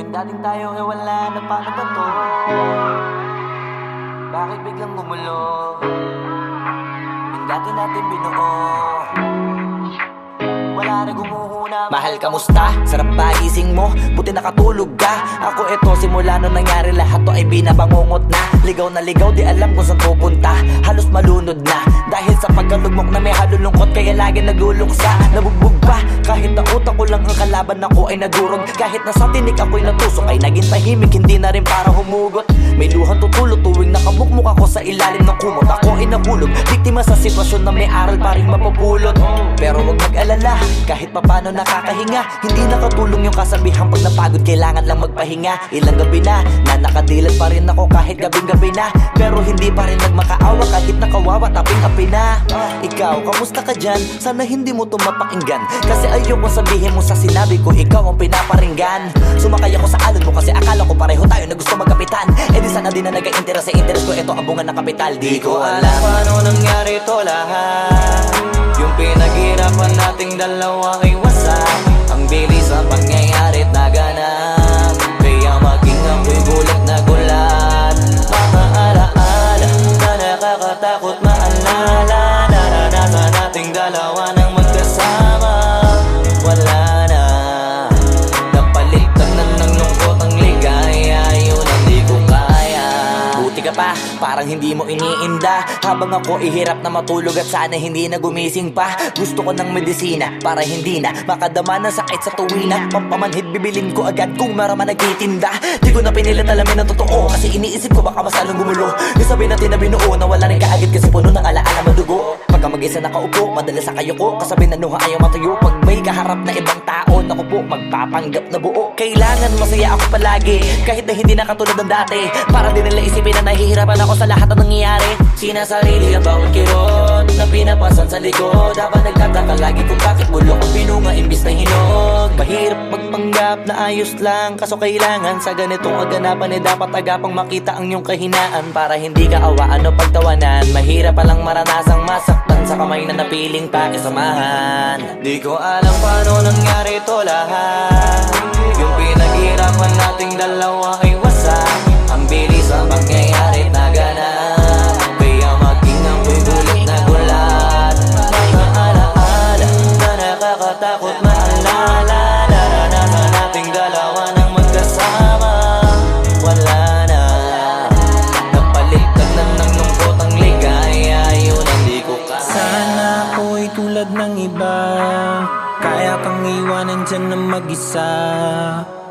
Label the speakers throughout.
Speaker 1: Yung dating tayo wala na, paano ba to? Bakit biglang gumulo? Yung dati natin binuo, wala na gumuhuna. Mahal, kamusta? Sarap ba gising mo? Buti nakatulog ka. Ako eto, simula nung nangyari lahat to ay binabangungot na. Ligaw na ligaw, di alam kung saan pupunta. Halos malunod na dahil sa pagkalugmok na may halulungkot. Kaya lagi nagluluksa, nabugbog pa. Kahit na utak ko lang ang kalaban, ako ay nagurog. Kahit na sa tinik ako'y natusok, ay naging tahimik, hindi na rin para humugot. May luhang tutulog tuwing nakamukmuk ako sa ilalim ng kumot. Ako ay nahulog, biktima sa sitwasyon na may aral pa rin mapupulot. Pero wag mag-alala, kahit papano nakakahinga. Hindi nakatulong yung kasabihan, pag napagod kailangan lang magpahinga. Ilang gabi na nakadilat pa rin ako kahit gabing-gabi na. Pero hindi pa rin nagmakaawa kahit nakawawa, taping-api na. Ikaw, kamusta ka dyan? Sana hindi mo tumapakinggan, kasi ayoko sabihin mo sa sinabi ko ikaw ang pinaparinggan. Sumakay ako sa alon mo kasi akala ko pareho tayo na gusto magkapitan. Eh di sana di na nag-interest sa interest ko, ito ang bunga ng kapital. Di ko alam paano nangyari to lahat. Yung pinaghirapan nating dalawa ay wasak. Ang bilis ang pangyayarit na ganap, kaya maging ako'y gulat na gulat. Mga alaala na nakakatakot maalala. Naranasan nating dalawa ng magkasama. Wala na, napalitan na ng lungkot ang ligaya. Yun ang di ko kaya. Buti ka pa, parang hindi mo iniinda. Habang ako ihirap na matulog at sana hindi na gumising pa. Gusto ko ng medisina para hindi na makadama ng sakit sa tuwina. Pampamanhid bibilin ko agad kung marama nagtitinda. Di ko na pinilit alamin ang totoo, kasi iniisip ko baka masalong gumulo. Yung sabi natin na binuo, nawala rin kaagad kasi puno ng alaala madugo. Pagka mag-isa nakaupo, madalas sa kayo ko, kasabi na nuha ayaw matuyo. Pag may kaharap na ibang tao, naku po, magpapanggap na buo. Kailangan masaya ako palagi, kahit na hindi na katulad ng dati. Para din nila isipin na nahihirapan ako sa lahat ng nangyayari. Sinasarili ang bawat kirot na pinapasan sa likod. Habang nagtataka lagi kung bakit bulok ang pinunga imbis na hinog. Mahirap magpanggap na ayos lang, kaso kailangan sa ganitong kaganapan dapat agapang makita ang iyong kahinaan. Para hindi ka awaan o pagtawanan, mahirap palang maranasang masaktan sa kamay na napiling pakisamahan. Di ko alam paano nangyari to lahat. Yung pinaghirapan nating dalawa ay wasak. Ang bilis ang pangyayari na ganap, kaya maging ako'y gulat na gulat. Mga alaala na nakakatakot maalala. Naranasan nating dalawa ng magkasama. Wala na, napalitan na ng lungkot ang ligaya. Yun ang di ko kaya.
Speaker 2: Sana ako'y tulad ng iba, kaya kang iwanan dyan na mag-isa.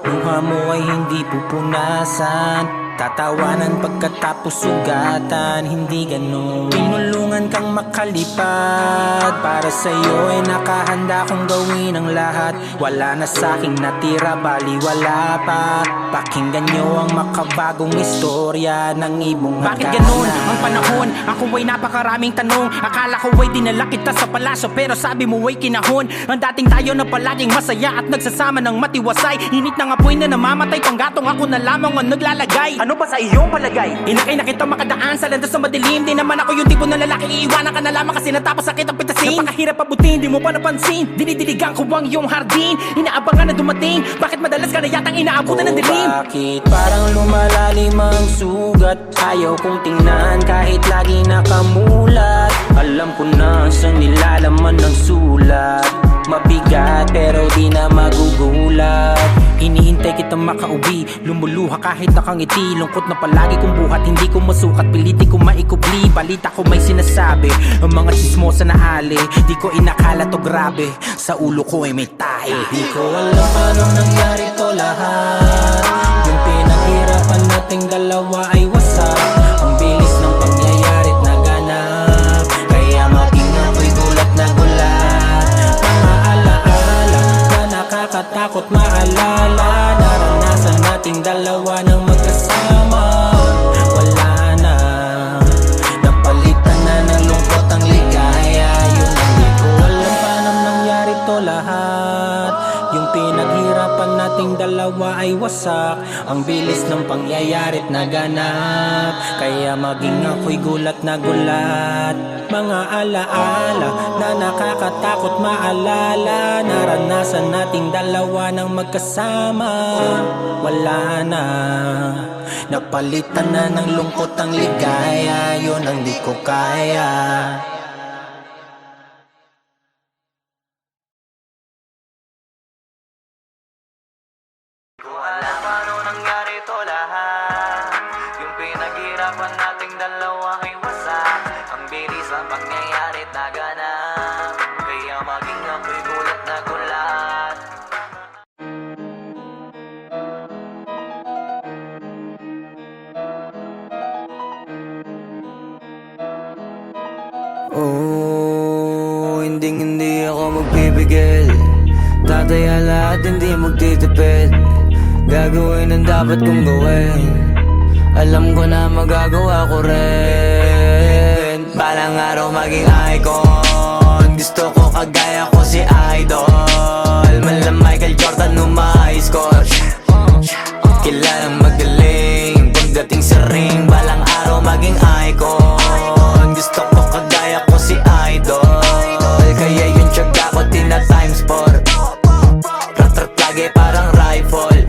Speaker 2: Luha mo ay hindi pupunasan, tatawanan pagkatapos sugatan. Hindi ganon, tinulungan kang makalipad. Para sa'yo ay nakahanda kong gawin ang lahat. Wala na sa'king natira, bali wala pa. Pakinggan nyo ang makabagong istorya ng ibong hagana.
Speaker 3: Bakit ganon ang panahon? Ako ay napakaraming tanong. Akala ko ay dinala kita sa palasyo, pero sabi mo ay kinahon. Ang dating tayo na palaging masaya at nagsasama ng matiwasay. Init ng apoy na namamatay, panggatong ako na lamang ang naglalagay. Ano ba sa iyong palagay? Inakay na kita makadaan sa landas sa madilim. Di naman ako yung tipo ng lalaki, iiwanan ka na lamang kasi natapos sakit ang pitasin. Napakahirap pabutin, di mo pa napansin. Dinidiligan ko ang iyong hardin, inaabangan na dumating. Bakit madalas ka na yatang inaabutan ng dilim?
Speaker 2: Bakit parang lumalalim ang sugat? Ayaw kong tingnan kahit lagi nakamulat. Alam ko na sa nilalaman ng sulat. Mabigat pero di na magugulat. Inihintay kitang makauwi, lumuluha kahit nakangiti. Lungkot na palagi kong buhat, hindi ko masukat, piliti ko maikubli. Balita ko may sinasabi, ang mga chismosa na ali. Di ko inakala to grabe, sa ulo ko ay may tae. Di ko alam paano nangyari to lahat. Yung pinaghirapan nating dalawa ay wasak. Ang bilis ng pangyayarit na ganap, kaya maging ako'y gulat na gulat. Mga alaala na nakakatakot maalala. Naranasan nating dalawa ng magkasama. Wala na, napalitan na ng lungkot ang ligaya. Yun ang di ko alam paano nangyari to lahat. Yung pinaghirapan natin nating dalawa ay wasak. Ang bilis ng pangyayari't naganap, kaya maging ako'y gulat na gulat. Mga alaala na nakakatakot maalala, naranasan nating dalawa ng magkasama. Wala na, napalitan na ng lungkot ang ligaya, yun ang di ko kaya.
Speaker 1: Ko alam paano nangyari to lahat. Yung pinaghirapan nating dalawa ay wasak. Ang bilis ang pangyayari naganap, kaya maging ako'y gulat na gulat. Oh, hindi ako magpipigil. Tataya lahat, hindi magtitipid. Gagawin ang dapat kong gawin. Alam ko na magagawa ko rin. Balang araw maging icon. Gusto ko kagaya ko si Idol. Mala Michael Jordan score. Kilalang magaling pagdating sa ring. Balang araw maging icon. Gusto ko kagaya ko si Idol. Kaya yung tiyaga ko tina-times 4. Rat-rat lagi parang rifle.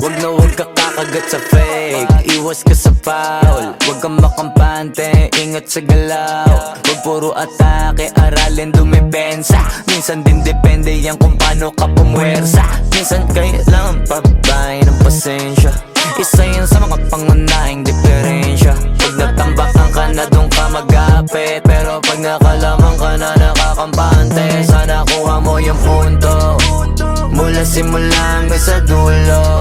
Speaker 1: Wag na wag ka kakagat sa fake. Iwas ka sa foul. Wag kang makampante, ingat sa galaw. Wag puro atake, aralin dumipensa. Minsan din depende yan kung paano ka pumwersa. Minsan kailangan pabay ng pasensya. Isa yan sa mga pangunahing diferensya. Pag natambakan ka na doon ka magapit, pero pag nakalaman ka na nakakampante, sana kuha mo yung punto. Mula simula hanggang sa dulo,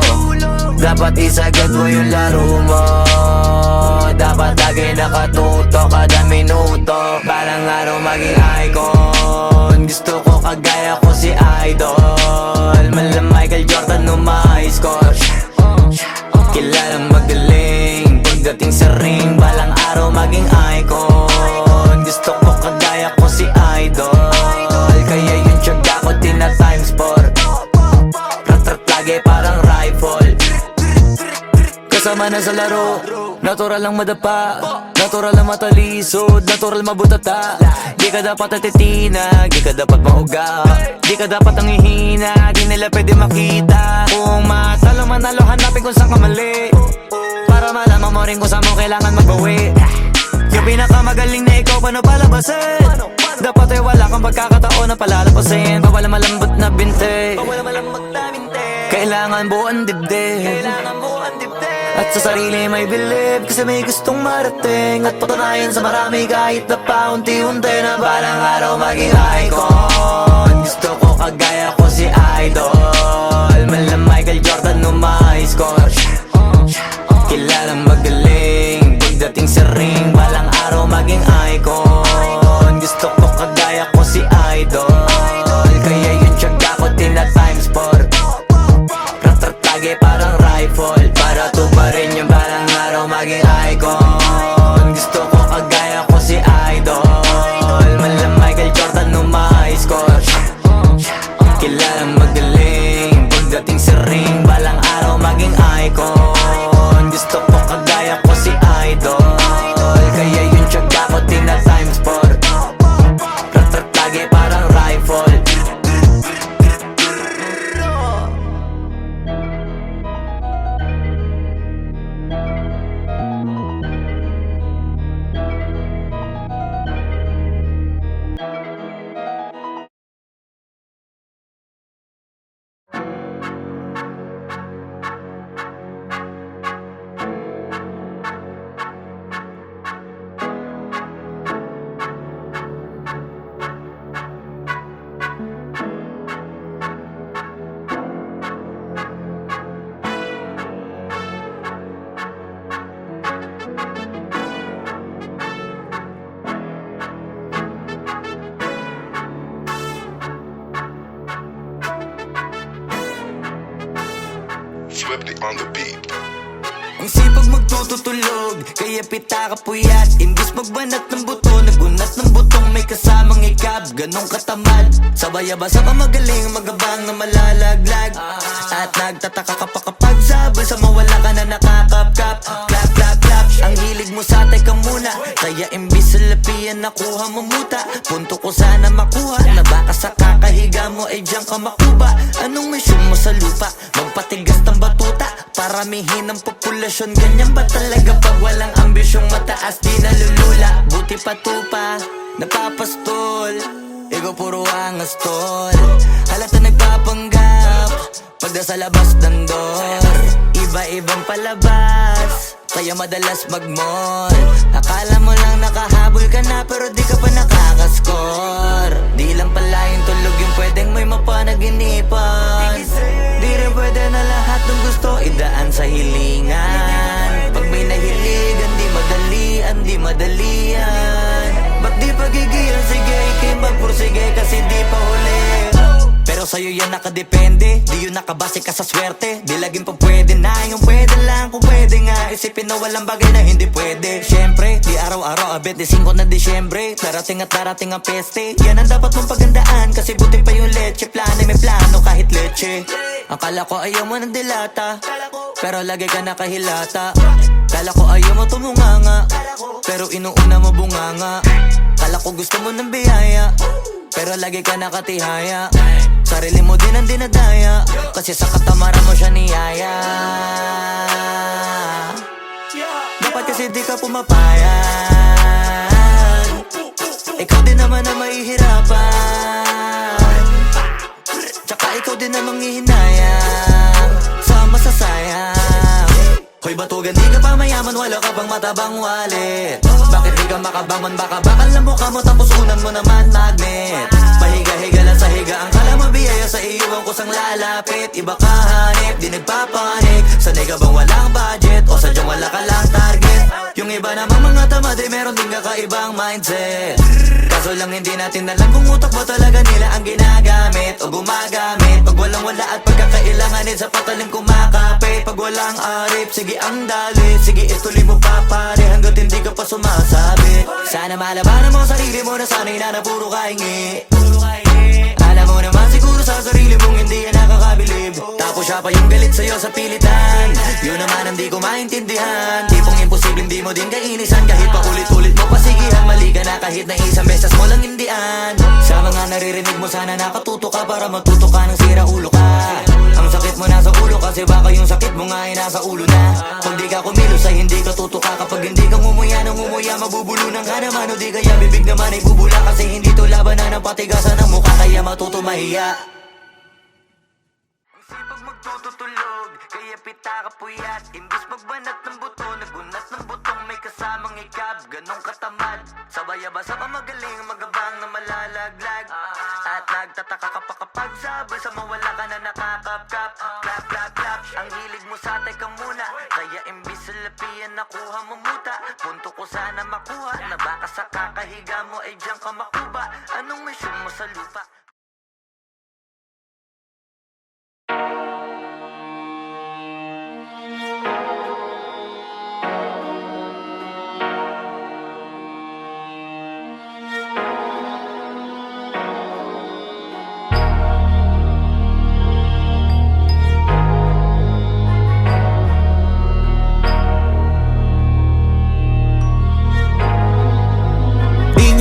Speaker 1: dapat isagad mo yung laro mo. Dapat lagi nakatuto kada minuto. Balang araw maging icon. Gusto ko kagaya ko si Idol. Mala Michael Jordan score. Kilalang magaling pagdating sa ring. Balang araw maging icon. Gusto ko kagaya ko si Idol. Kaya yung tiyaga ko tina-times 4. Rat-rat lagi parang rifle. Kasama na sa laro, natural lang madapa, natural lang matalisod, natural mabutata. Di ka dapat atitinag, di ka dapat mauga, di ka dapat ang ihina, di nila pwede makita. Kung matalo manalo, hanapin kung saan ka mali, para malaman mo rin kung saan mo kailangan magbawi. Yung pinakamagaling na ikaw, paano palabasin? Dapat ay wala kang pagkakataon na palalapasin. Bawal malambot na binte, kailangan buuan dibdib. At sa sarili may believe, kasi may gustong marating. At patunayan sa marami kahit na paunti-unti, na balang araw maging icon. Gusto ko kagaya ko si Idol. Mala Michael Jordan score. Kilalang magaling pagdating sa ring. Balang araw maging icon. Gusto ko kagaya ko si Idol. Kaya yung tiyaga ko tina-times 4. Rat-rat lagi parang rifle. Para tuparin yung balang araw maging icon. Gusto ko kagaya ko si Idol. Mala Michael Jordan score. Kilalang magaling pagdating sa ring. Balang araw maging icon. Gusto ko kagaya ko si Idol. Kaya yung tiyaga ko tina-times 4. Rat-rat lagi parang rifle.
Speaker 4: Flipped it on the beat.
Speaker 1: Ang sipag magtututulog, kaya pita ka puyat. Imbis magbanat ng buto, nagunat ng butong may kasamang ikab. Ganong katamad, sabay-abasa pa magaling, magabang na malalaglag. At nagtataka ka pa kapag sabay sa mawala ka na nakakapkap. Clap, clap, clap, ang hilig mo sa atay ka muna. Kaya imbis sa lapian nakuha mo muta. Punto ko sana makuha, na baka sa kakahiga mo ay diyan ka makuba. Anong mission mo sa lupa? Magpatigas ng batuta, paramihin ang populasyon. Ganyan ba talaga pag walang ambisyong mataas? Di nalulula, buti patupa, napapastol. Ikaw puro angas tol, halata nagpapanggap pag nasa labas ng door. Iba-ibang palabas, kaya madalas mag-mall. Akala mo lang nakahabol ka na, pero di ka pa nakakascore. Di lang pala yung tulog yung pwedeng may mapanaginipan. Di rin pwede na lahat ng gusto idaan sa hilingan. Pag may nahiligan, di madalian. Ba't di pagigilan? Sige, ikay magpursige kasi di pa huli. Pero sa'yo yan nakadepende, di yun nakabase ka sa swerte. Di laging pa pwede na, yung pwede lang kung pwede nga. Isipin na walang bagay na hindi pwede. Siyempre, di araw-araw, 25 na Disyembre. Darating at darating ang peste, yan ang dapat mong pagandaan. Kasi buti pa yung leche, plano may plano kahit leche. Akala ko ayaw mo ng dilata, pero lagi ka nakahilata. Kala ko ayaw mo tumunganga, pero inuuna mo bunganga. Kala ko gusto mo ng biyaya, pero lagi ka nakatihaya. Sarili mo din ang dinadaya, kasi sa katamaran mo siya niyaya. Dapat kasi di ka pumapayag, ikaw din naman ang mahihirapan. Tsaka ikaw din namang hihinayang sa masasayang. Hoy batugan, di ka pa mayaman, wala ka pang matabang wallet. Bakit di ka makabangon, baka bakal na mukha mo tapos unan mo naman magnet. Pahiga-higa lang sa higa, ang kala mo biyaya sa iyo ang kusang lalapit. Iba ka hanip, di nagpapanik. Sanay ka bang walang budget o sadyang wala ka lang target? Yung iba namang mga tamad ay meron din kakaibang mindset. Kaso lang hindi natin alam kung utak ba talaga nila ang ginagamit o gumagamit. Pag walang wala at pagkakailanganin sa patalim kumakapit. Pag walang arip, sige ang dali, sige ituloy mo pa pare hanggat hindi ka pa sumasabi. Sana malabanan mo sarili mo na sana'y na puro kahingi. Alam mo naman siguro sa sarili mong hindi yan nakakabilib. Tapos siya pa yung galit sa'yo sa pilitan. Yun naman ang di ko maintindihan. Tipong imposibleng di mo din kainisan. Kahit pa ulit-ulit mo pasigihan, mali ka na kahit na isang beses mo lang hindian. Sa mga naririnig mo sana nakatuto ka para matuto ka ng sira ulo ka. Ang sakit mo nasa ulo kasi baka yung sakit mo nga ay nasa ulo na. Kung di ka kumilos ay hindi ka tutuka. Kapag hindi ka ngumuya ng ngumuya, mabubulunan ka naman. O di kaya bibig naman ay bubula, kasi hindi to labanan ng patigasan ng mukha, kaya matuto mahiya. Ang sipag magtututulog, kaya pita ka puyat. Imbis magbanat ng buto, nagunat ng butong may kasamang ikab. Ganong katamad, sabay-abasa pa magaling, magabang na malalaglag. At nagtataka ka pa kapag sabay sa mawala ka na nakakapkap. Clap, clap, clap, ang hilig mo sa atay ka muna. Kaya imbis sa lapian nakuha mo muta. Punto ko sana makuha, na baka sa kakahiga mo ay diyan ka makuba. Anong mission mo sa lupa?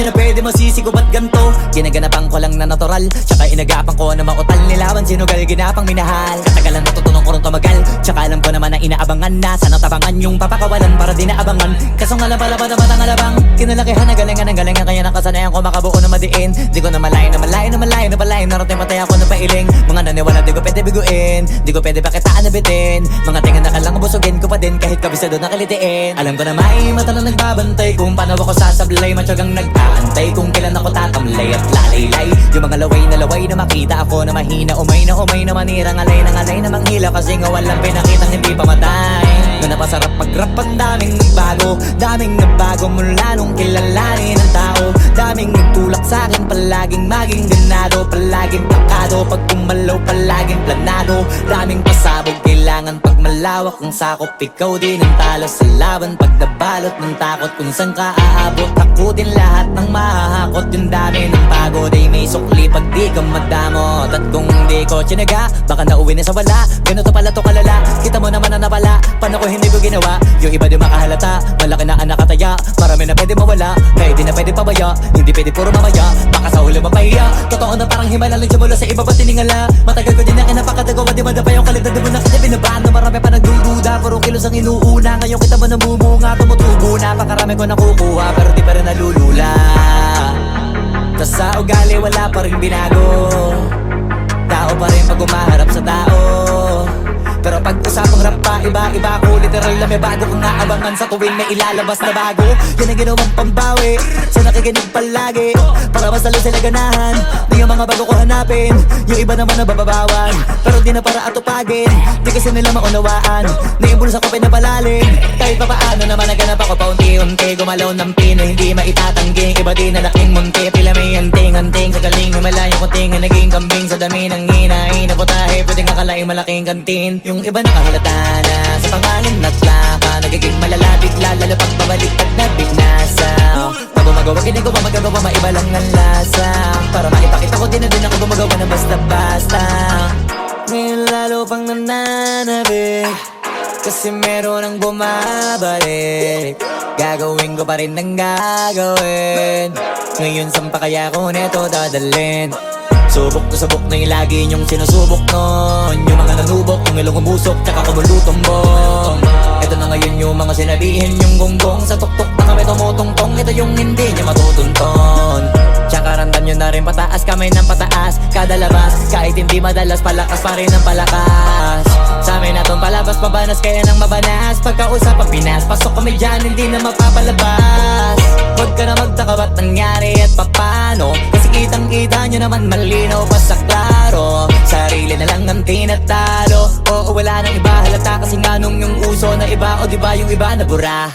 Speaker 4: Di na pwede masisig ba't ganto? Ginaganapan ko lang na natural, tsaka inagapan ko na mautal. Nilawan sinugal, ginapang minahal. Katagalan natutunan ko rin tumagal, tsaka alam ko naman na inaabangan na. Sana tabangan yung papakawalan para di naabangan. Kaso nga lang pala ba naman ang alabang kinalakihan na galingan ng galingan, kaya nakasanayan ko makabuo na madiin. Di ko na malayo na malayo na malayo na malayo. Narating matay ako na pailing. Mga naniwala di ko pwede biguin, di ko pwede pakitaan na bitin. Mga tingan na kalang busugin ko pa din kahit kabisado na kalitiin. Alam ko na may mata na nagbabantay kung paano ako sasablay. Matyagang nag-aantay kung kailan ako tatamlay at lalaylay. Yung mga laway na makita ako na mahina. Umay na manirang alay ng alay na manghila, kasi nga walang pinakitang hindi pamatay. Na napasarap pag-rap, ang daming nagbago. Daming nagbago mula nung kilalanin ang tao. Daming nagtulak sa'kin, palaging maging ganado. Palaging pakado, pag kumalaw palaging planado. Daming pasabog, kailangan pag malawak ang sakop. Ikaw din ang talo sa laban, pag nabalot ng takot. Kung saan ka aabot, ako din lahat ng mahahakot. Yung dami ng pagod ay may sukli pag di ka madamot. At kung di ko tsinaga, baka nauwi na sa wala. Ganito pala to kalala, kita mo naman na napala. Paano ko hindi ko ginawa, yung iba di makahalata. Malaki na ang nakataya, marami na pwede mawala. Kaya di na pwede pabaya, hindi pwede puro mamaya. Baka sa huli mapahiya, totoo na parang himala lang simula sa iba pa tiningala. Matagal ko din na kinapakatagawa, di ba na pa yung kalidad mo na kasi binabaan. Na marami pa nagdududa, puro kilos ang inuuna. Ngayon kita mo namumunga, tumutubo na. Pakarami ko nakukuha, pero di pa rin nalulula. Tas sa ugali wala pa rin binago. Tao pa rin pag umaharap sa tao. Pero pag usapang rap pa, iba-iba ko. Literal na may bago kong naabangan sa tuwing may ilalabas na bago. Yan ang ginawang pambawi sa nakikinig palagi, para mas lalo sila ganahan na yung mga bago ko hanapin. Yung iba naman na bababawan, pero di na para atupagin. Di kasi nila maunawaan na yung bulsa ko pinapalalim. Kahit pa paano naman naganap ako paunti-unti. Gumalaw ng pino, hindi maitatanggi. Iba din na laking munti, pila may anting-anting. Sa galing may malayo kunting na naging kambing. Sa dami ng hinahin na putahe, pwedeng akalaing malaking kantin. Yung iba nakahalata na sa pangalan na plaka. Nagiging malalapit lalo pag pabaliktad na bignasa. Pag gumagawa, ginagawa, magagawa, maiba lang ang lasa. Para maipakita ko din na din ako gumagawa na basta-basta. Ngayon lalo pang nananabik, kasi meron ang bumabalik. Gagawin ko pa rin ang gagawin. Ngayon saan pa kaya ko neto dadalhin? Subok to sabok na yung lagi niyong sinusubok nun. Yung mga nanubok, yung ilong umusok, tsaka kumulutong bong. Ito na ngayon yung mga sinabihin yung gonggong. Sa tuktok na kami tumutungtong, ito yung hindi niya matutunton. Tsaka randam nyo na rin pataas, kamay ng pataas. Kada labas, kahit hindi madalas, palakas pa rin ang palakas. Sa amin na tong palabas, mabanas kaya nang mabanas. Pagkausap ang Pinas, pasok kami dyan, hindi na mapapalabas. Huwag ka na magtaka ba't nangyari at papano, kasi kitang-kita nyo naman malinaw pa sa klaro. Sarili na lang ang tinatalo. Oo, wala nang iba halata, kasi nga nung yung uso na iba. O diba yung iba na bura.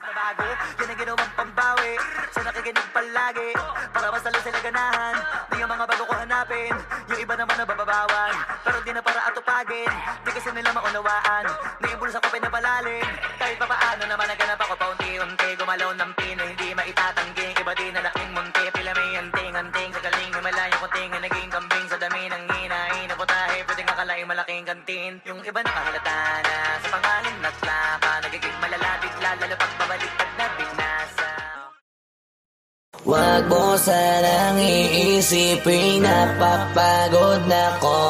Speaker 4: Nabago, yan ang ginawang pambawi sa nakikinig palagi, para mas lalo sila ganahan na yung mga bago ko hanapin. Yung iba naman na bababawan, pero di na para atupagin. Di kasi nila maunawaan na yung bulsa ko pinapalalim. Kahit pa paano naman naganap ako paunti-unti. Gumalaw ng pino, hindi maitatanggi. Iba din na laking munti, pila may anting-anting. Sa galing may malayo kunting na naging kambing. Sa dami ng hinahin na putahe, pwedeng akalaing malaking kantin. Yung iba nakahalata na sa pangalan na plaka. Nagiging malalapit lalo pag pabaliktad na bignasa. Wag mo sanang iisipin napapagod na ko.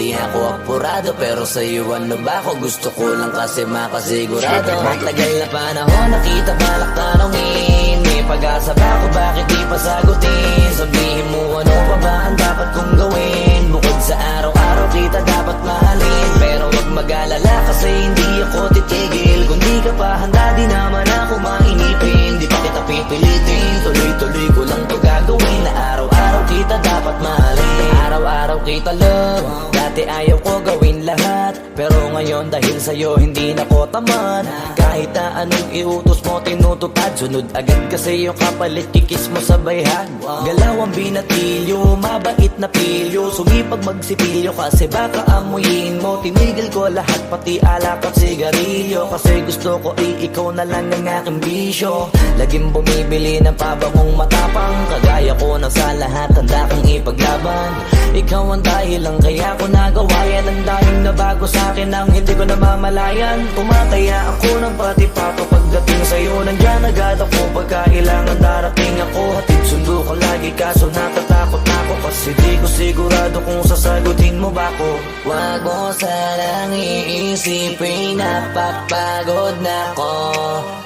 Speaker 4: Di ako apurado, pero sa'yo ano ba ako? Gusto ko lang kasi makasigurado. Matagal na panahon, nakita balak tanongin. May pag-asa ba ako, bakit di pa sagutin? Sabihin mo ano pa ba ang dapat kong gawin? Bukod sa araw-araw kita dapat mahalin. Pero wag mag-alala kasi hindi ako titigil. Kung di ka pa handa, di naman ako mainipin. Di pa kita pipilitin, tuloy-tuloy ko lang to gagawin. Na araw-araw kita dapat mahalin. Araw-araw kita love, dati ayaw ko gawin lahat, pero ngayon dahil sa'yo hindi na ko tamad. Kahit na anong iutos mo tinutupad, sunod agad kasi yung kapalit kikis mo sa bayhan. Galaw ang binatilyo, mabait na pilyo, sumipag magsipilyo kasi baka amuyin mo. Tinigil ko lahat pati alak at sigarilyo, kasi gusto ko ay ikaw na lang ang aking bisyo. Laging bumibili ng pabangong matapang, kagaya ko na sa lahat handa kang ipaglaban. Ikaw ang dahilan kaya ko nagawa yan. Ang dahing na bago sa'kin ang hindi ko namamalayan. Tumataya ako ng pati-pato pagdating sa'yo. Nandiyan agad ako pagkailangan darating ako. Hatid sundo ko lagi kaso natatakot ako, kasi di ko sigurado kung sasagutin mo ba ko. Wag mo sanang iisipin napapagod na ko.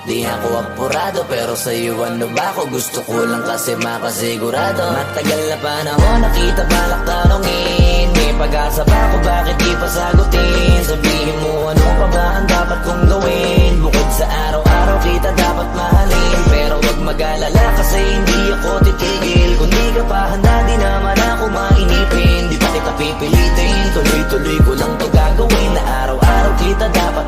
Speaker 4: Di ako apurado, pero sa'yo ano ba ako? Gusto ko lang kasi makasigurado. Matagal na panahon, nakita balak tanongin. May pag-asa ba ako, bakit di pa sagutin? Sabihin mo ano pa ba ang dapat kong gawin? Bukod sa araw-araw kita dapat mahalin. Pero wag mag-alala kasi hindi ako titigil. Kung di ka pa handa, di naman ako mainipin. Di pa kita pipilitin, tuloy-tuloy ko lang to gagawin. Na araw-araw kita dapat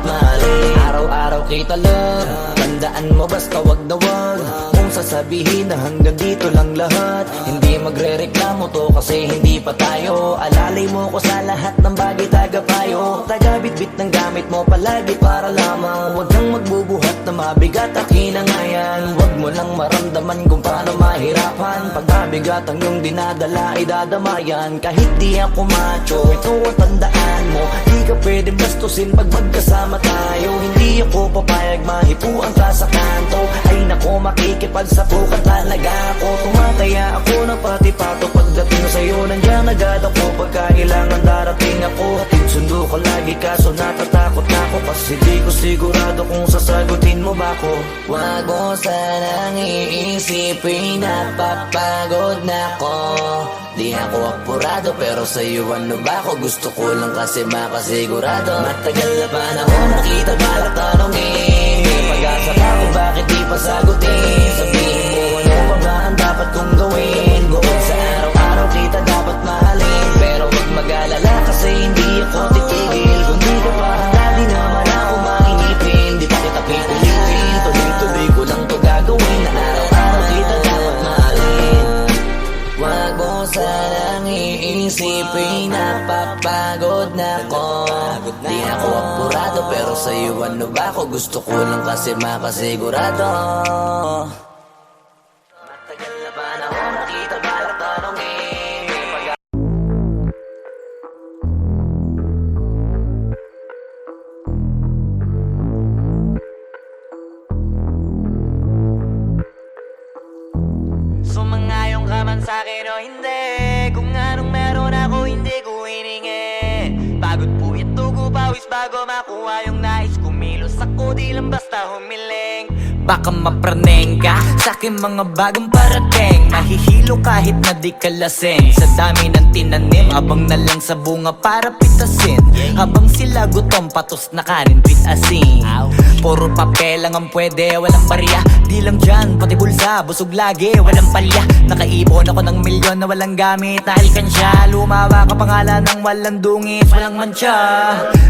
Speaker 1: kita love. Tandaan mo basta wag na wag kung sasabihin na hanggang dito lang lahat. Hindi magre-reklamo to kasi hindi pa tayo. Alalay mo ko sa lahat ng bagay, tagapayo. Tagabitbit ng gamit mo palagi para lamang wag kang magbubuhat na mabigat, akin na nga yan. Wag mo lang maramdaman kung paano mahirapan. Pag mabigat ang iyong dinadala ay dadamayan. Kahit di ako macho, ito ang tandaan mo. Di ka pwedeng bastusin pag magkasama tayo. Hindi ako papayag mahipuan ka sa kanto. Ay nako, makikipagsapukan talaga ako. Tumataya ako ng pati pato. Pagdating sa'yo, nandiyan agad ako. Pagkailangan darating ako. Hatid sundo ko lagi kaso natatakot na ako. Kasi di ko sigurado kung sasagutin mo ba ako. Wag mo sanang iisipin na papagod na ako. Di ako apurado pero sa'yo ano ba ako? Gusto ko lang kasi makasigurado. Matagal na panahon nakita balak tanongin. May pag-asa pa kung bakit di pa sagutin. Sabihin mo ano ba nga ang dapat kong gawin. Bukod sa araw-araw kita dapat mahalin. Pero wag mag-alala kasi hindi ako titigil. Kung di ka pa handa di naman ako mainipin. Di pa kita pipilitin. Tuloy-tuloy ko lang to gagawin. Na araw-araw kita dapat mahalin. Wag mo sanang iisipin na papagod na ako. Di ako apurado pero sa'yo ano ba ako? Gusto ko lang kasi makasigurado. Matagal na panahon nakita balak tanongin. Sumangayong ka man sa'kin o hindi. Kung anong meron ako hindi ko hiningi. Pagod po ito ko pawis bago makuha yung nais. Kumilos ako di lang basta humiling. Baka mapraneng ka sa'king mga bagong parating. Mahihilo kahit na di ka lasing. Sa dami ng tinanim abang na lang sa bunga para pitasin. Habang sila gutom patos na kanin pitasin. Puro papel lang ang pwede, walang barya. Di lang dyan, pati bulsa, busog lagi, walang palya. Nakaipon ako ng milyon na walang gamit na alkansya. Lumawa ka pangalan ng walang dungis, walang mancha.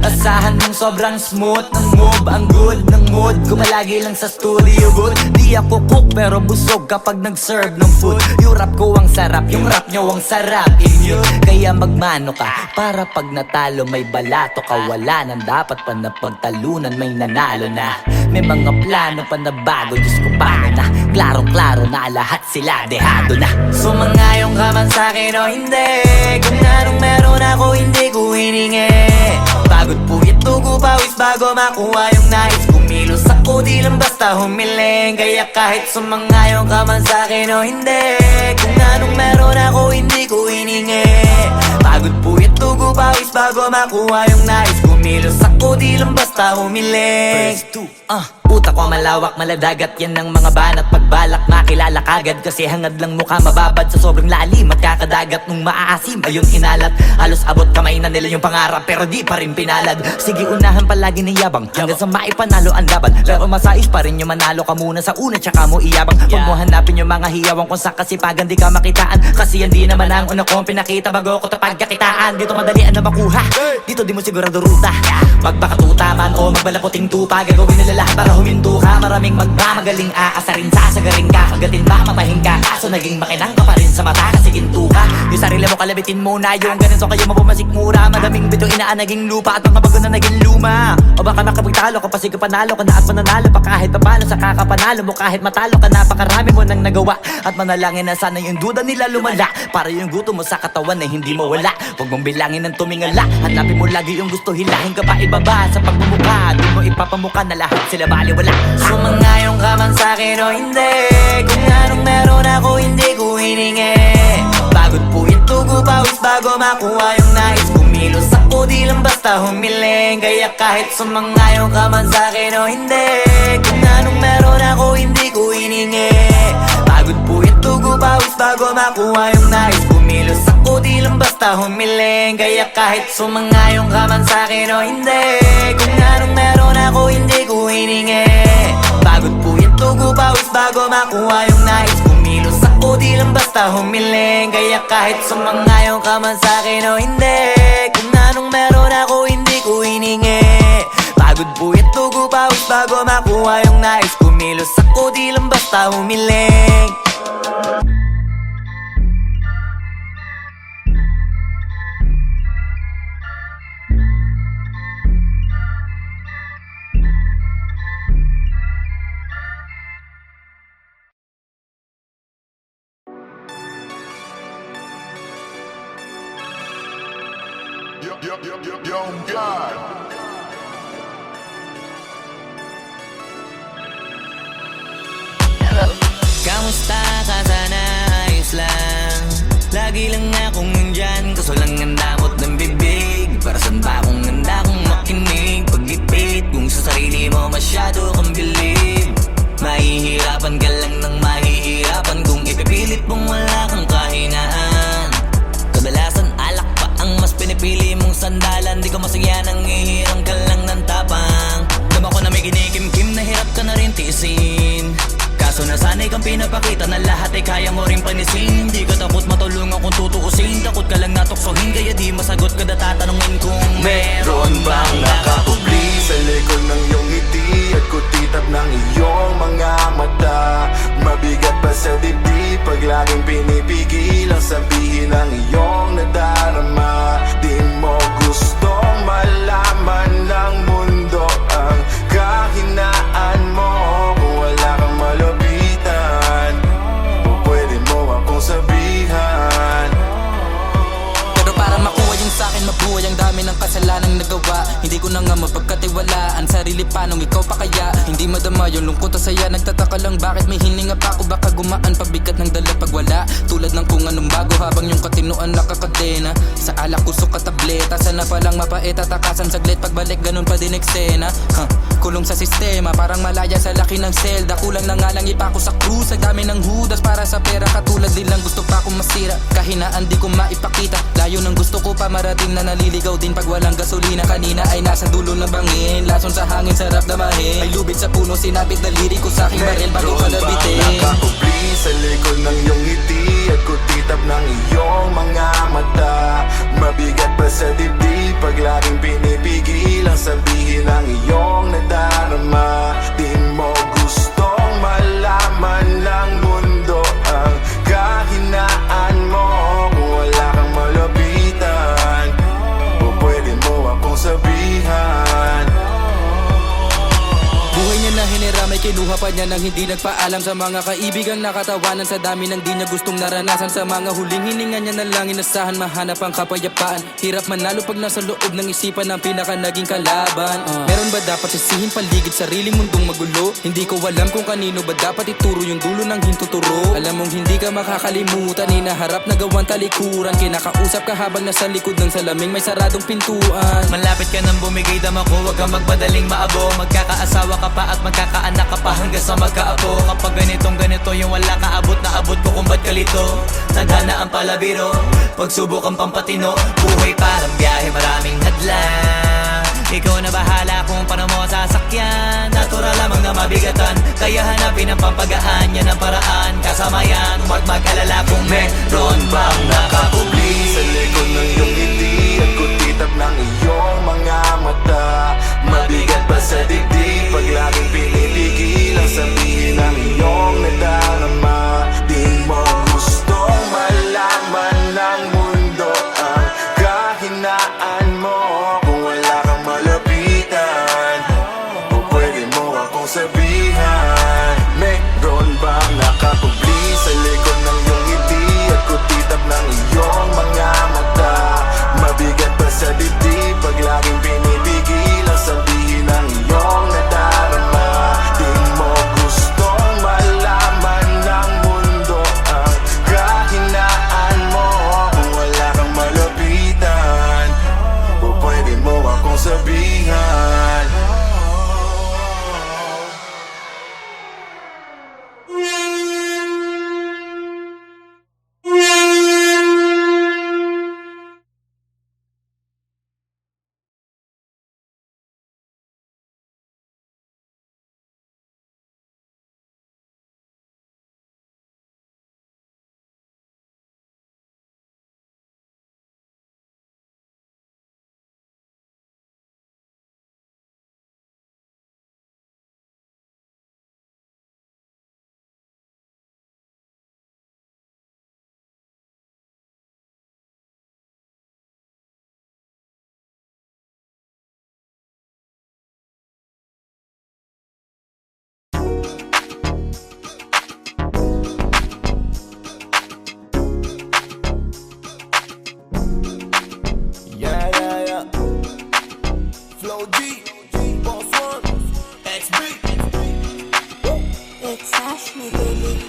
Speaker 1: Asahan mong sobrang smooth ng move. Ang good ng mood, kumalagi lang sa studio booth. Di ako cook pero busog kapag nag-serve ng food. Yung rap ko ang sarap, yung rap nyo ang sarap. Immune, kaya magmano ka para pag natalo may balato ka. Wala nang dapat pa na pagtalunan, may nanalo na. May mga plano pa na bago, Diyos ko paano na. Klarong-klaro na lahat sila dehado na. Sumangayong ka man sa'kin o hindi. Kung anong meron ako hindi ko hiningi. Pagod po ito ko pawis bago makuha yung nais. Kumilos ako di lang basta humiling. Kaya kahit sumangayong ka man sa'kin o hindi. Kung anong meron ako hindi ko hiningi. Pagod po ito ko pawis bago makuha yung nais. Kumilos ako di lang basta humiling. Utak ko malawak, maladagat yan ng mga banat. Pagbalak makilala kagad kasi hangad lang mukha mababad. Sa sobrang lalim magkakadagat nung maaasim ayun inalat. Halos abot kamay na nila yung pangarap pero di pa rin pinalad. Sige unahan palagi ng yabang hanggang sa maipanalo ang laban. Pero masais pa rin yung manalo ka muna sa una tsaka mo iyabang. Huwag mo hanapin yung mga hiyawang kung sa kasipagan di ka makitaan. Kasi yan di naman ang una kong pinakita bago ko tapagkakitaan. Dito madalian na makuha, dito di mo sigurado ruta. Magbakatuta man o magbalaputing tupa. Gagawin nila lahat para huminto ka. Maraming magmamagaling aasarin sasagaring ka. Kagatin ba matahin ka kaso naging makinang ka pa rin sa mata kasi ginto ka. Yung sarili mo kalabitin muna yung ganito kayo mapumasik mura. Madaming bito inaan naging lupa at mga bago na naging luma. O baka makapagtalo ka pa sige panalo ka na at mananalo pa kahit papalo sa kakapanalo mo. Kahit matalo ka napakarami mo nang nagawa. At manalangin na sana yung duda nila lumala para yung gutom mo sa katawan na hindi mo wala. Huwag mong bilangin ng tumingala. Hanapin mo lagi yung gusto, hilahin ka pa ibaba sa pagmumukha. Di mo ipapamuka na lahat sila baliwala. Sumangayong ka man sa'kin o hindi. Kung anong meron ako hindi ko hiningi. Pagod po ito ko pawis bago makuha yung nais. Kumilos ako di lang basta humiling. Kaya kahit sumangayong ka man sa'kin o hindi. Kung anong meron ako hindi ko hiningi. Pagod po ito ko pawis bago makuha yung nais. Kumilos ako di lang basta humiling. Kaya kahit sumangayong ka man sa'kin o hindi. Kung anong meron ako hindi ko hiningi. Pagod po ito ko pawis bago makuha yung nais. Kumilos ako di lang basta humiling. Kaya kahit sumangayong ka man sa'kin o hindi. Kung anong meron ako hindi ko hiningi. Pagod po ito ko pawis bago bago makuha yung nais, kumilos ako, di lang basta humiling.
Speaker 5: Yo, God.
Speaker 1: Kamusta ka sana, ayos lang. Lagi lang akong nandyan, kaso lang ang damot ng bibig. Para saan ba akong handa kung makinig? Pag-ipit, kung sa sarili mo masyado kang bilib. Mahihirapan ka lang ng mahihirapan kung ipipilit mong wala kang kahinaan. Kadalasan alak pa ang mas pinipili mong sandalan. Di ko masaya nang ihirang ka lang ng tapang. Dama ko na may kinikimkim na hirap ka na rin tiisin. Kaso nasanay kang pinapakita na lahat ay kaya mo rin panisin. Hindi ka takot matulungan kung tutuusin. Takot ka lang natuksohin, kaya di masagot ka na tatanungin kung meron bang
Speaker 5: nakakubli sa likod ng iyong ngiti at kutitap ng iyong mga mata. Mabigat pa sa dibdib pag laging pinipigil ang sabihin ng iyong nadarama. Di mo gustong malaman ng mundo ang kahinaan mo. Kung wala kang malapitan, o pwede mo akong sabihan.
Speaker 3: Pero para makuha yung sa'kin mabuhay, ang dami ng kasalanang nagawa. Hindi ko na nga mapagkatiwalaan sarili pa nung ikaw pa kaya. Hindi madama yung lungkot at saya. Nagtataka lang bakit may hininga pa ako. Baka gumaan pabigat ng dala pag wala. Tulad ng kung anong bago habang yung katinuan nakakadena. Sa alak kusok at tableta, sana palang mapait at takasan saglit. Pagbalik ganun pa din eksena. Kulong sa sistema, parang malaya sa laki ng selda. Kulang na nga lang ipako sa krus, sa dami ng hudas para sa pera. Katulad nilang gusto pa akong masira, kahinaan di ko maipakita. Layo ng gusto ko pa marating na naliligaw din pag walang gasolina. Kanina ay nasa dulo ng bangin, lason sa hangin sarap damahin. May lubid sa puno, sinapit daliri ko sa aking baril bago ka nabitin.
Speaker 5: Nakakubli sa likod ng iyong ngiti at kutitap ng iyong mga mata. Mabigat pa sa dibdib pag laging pinipigil ang sabihin ng iyong nadarama. Di mo gustong malaman ng mundo ang kahinaan mo. Kung wala kang malapitan, o pwede mo akong sabihan.
Speaker 3: Buhay niya na hinira, may kinuha pa niya nang hindi nagpaalam sa mga kaibigang nakatawanan. Sa dami ng di niya gustong naranasan, sa mga huling hininga niya na lang inasahan mahanap ang kapayapaan. Hirap manalo pag nasa loob ng isipan ng pinaka naging kalaban. Meron ba dapat sisihin paligid sariling mundong magulo? Hindi ko alam kung kanino ba dapat ituro yung dulo ng hintuturo. Alam mong hindi ka makakalimutan, hinaharap na gawang talikuran. Kinakausap ka habang nasa likod ng salaming may saradong pintuan.
Speaker 1: Malapit ka nang bumigay dama ko, huwag kang magmadaling maabo. Magkakaasawa ka pa at magkakaanak ka pa hanggang sa magkaapo. Kapag ganito yung wala ka abot na abot ko kung ba't kalito. Tadhana ang palabiro, pagsubok ang pampatino. Buhay parang biyahe, maraming hadlang. Ikaw na bahala kung paano mo sasakyan. Natural lamang na mabigatan, kaya hanapin ang pampagaan. Yan ang paraan, kasama yan. Huwag mag-alala kung meron bang nakakubli
Speaker 5: sa likod ng iyong ngiti at kutitap ng iyong mga mata. Mabigat pa sa dibdib pag laging pinipigil ang sabihin ng iyong nadarama. Di mo gustong malaman ng mundo ang kahinaan mo. Kung wala kang malapitan, o pwede mo akong sabihan. Meron bang nakakubli sa likod ng iyong ngiti at kutitap ng iyong mga mata? Mabigat pa sa dibdib pag laging pinipigil Flow G, Boss One, XB.
Speaker 6: It's Ashley, baby.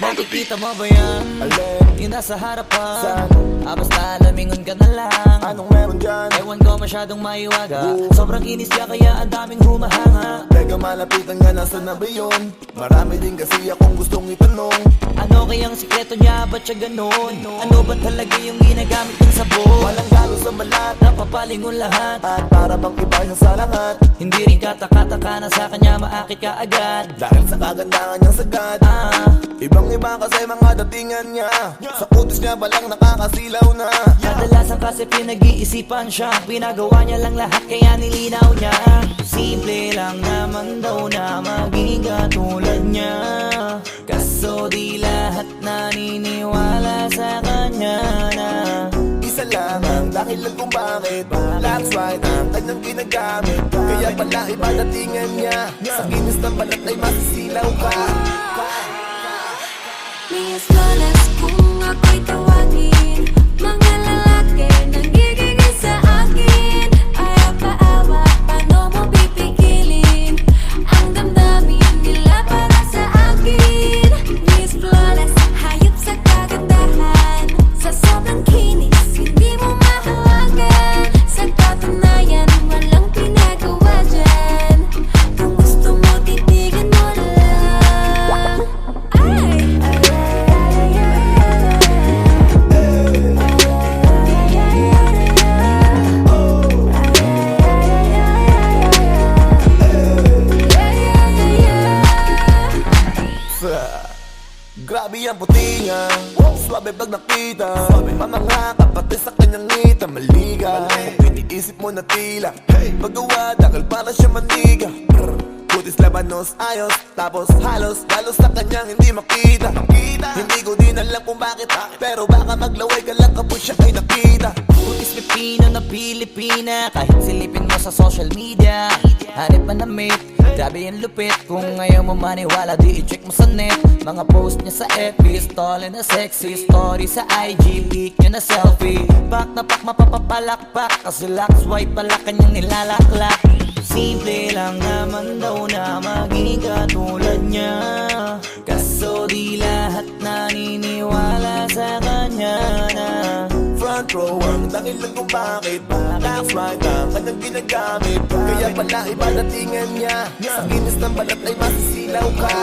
Speaker 4: Makikita mo ba yan?
Speaker 5: Alin?
Speaker 4: Yung nasa harapan
Speaker 5: Saan?
Speaker 4: Basta lamingon ka na lang.
Speaker 5: Anong meron dyan?
Speaker 4: Ewan ko masyadong maiwaga. Sobrang inis ka kaya ang daming humahanga.
Speaker 5: Teka malapitan nga, nasa na ba yun? Marami din kasi akong gustong itanong.
Speaker 4: Ano kayang sikreto niya? Ba't siya ganon? Ano ba talaga yung ginagamit ng sabon?
Speaker 5: Walang galo sa balat,
Speaker 4: Napapalingon lahat.
Speaker 5: at para bang iba siya sa lahat.
Speaker 4: Hindi rin kataka-taka na sa kanya maakit ka agad.
Speaker 5: Dahil sa kagandahan niyang sagad, ibang iba kasi mga datingan niya. Sa kutis niya balang nakakasilaw na.
Speaker 4: Kadalasan kasi pinag-iisipan siya. Pinagawa niya lang lahat kaya nilinaw niya. Simple lang naman daw na maging katulad niya. Kaso di lahat naniniwala sa kanya na
Speaker 5: Isa lang ang dahilan kung bakit That's right ang kanyang ginagamit. Kaya pala iba datingan niya. Sa kinis ng balat ay masisilaw ka.
Speaker 6: Miss Flawless kung ako'y tawagin. Mga lalaki nanggigigil sa akin. Ayaw paawa, paano mo pipigilin ang damdamin nila para sa akin? Miss Flawless, hayop sa kagandahan. Sa sobrang kinis, hindi mo mahawagan. Sa katunayan, walang pinagawa dyan. Kung gusto mo, titigan mo lang. Ay!
Speaker 5: Grabe ang puti niya, swabe pag nakita. Mamangha ka pati sa kanyang ngita. Maliga, kung iniisip mo na tila paggawa dahil para siya maniga. Kutis labanos, ayos, tapos halos sa kanyang hindi makita. Hindi ko din alam kung bakit, pero baka maglaway ka lang kapag siya ay nakita.
Speaker 4: Putis Pipino na Pilipina. Kahit silipin mo sa social media, hanip man na mate. Grabe yung lupit. Kung ayaw mo maniwala, di i-check mo sa net. Mga post niya sa FB, stall na sexy. Story sa IG, peak niya na selfie. Pak na pak mapapapalakpak. Kasi lock swipe pala kanyang nilalaklak. Simple lang naman daw na maging katulad niya. Kaso di lahat naniniwala sa kanya na
Speaker 5: Front row ang dahilan kung bakit That's right ang kanyang ginagamit. Kaya pala iba datingan niya. Sa kinis ng balat ay masisilaw ka.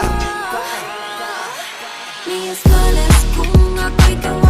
Speaker 6: Miss Flawless kung ako'y tawagin.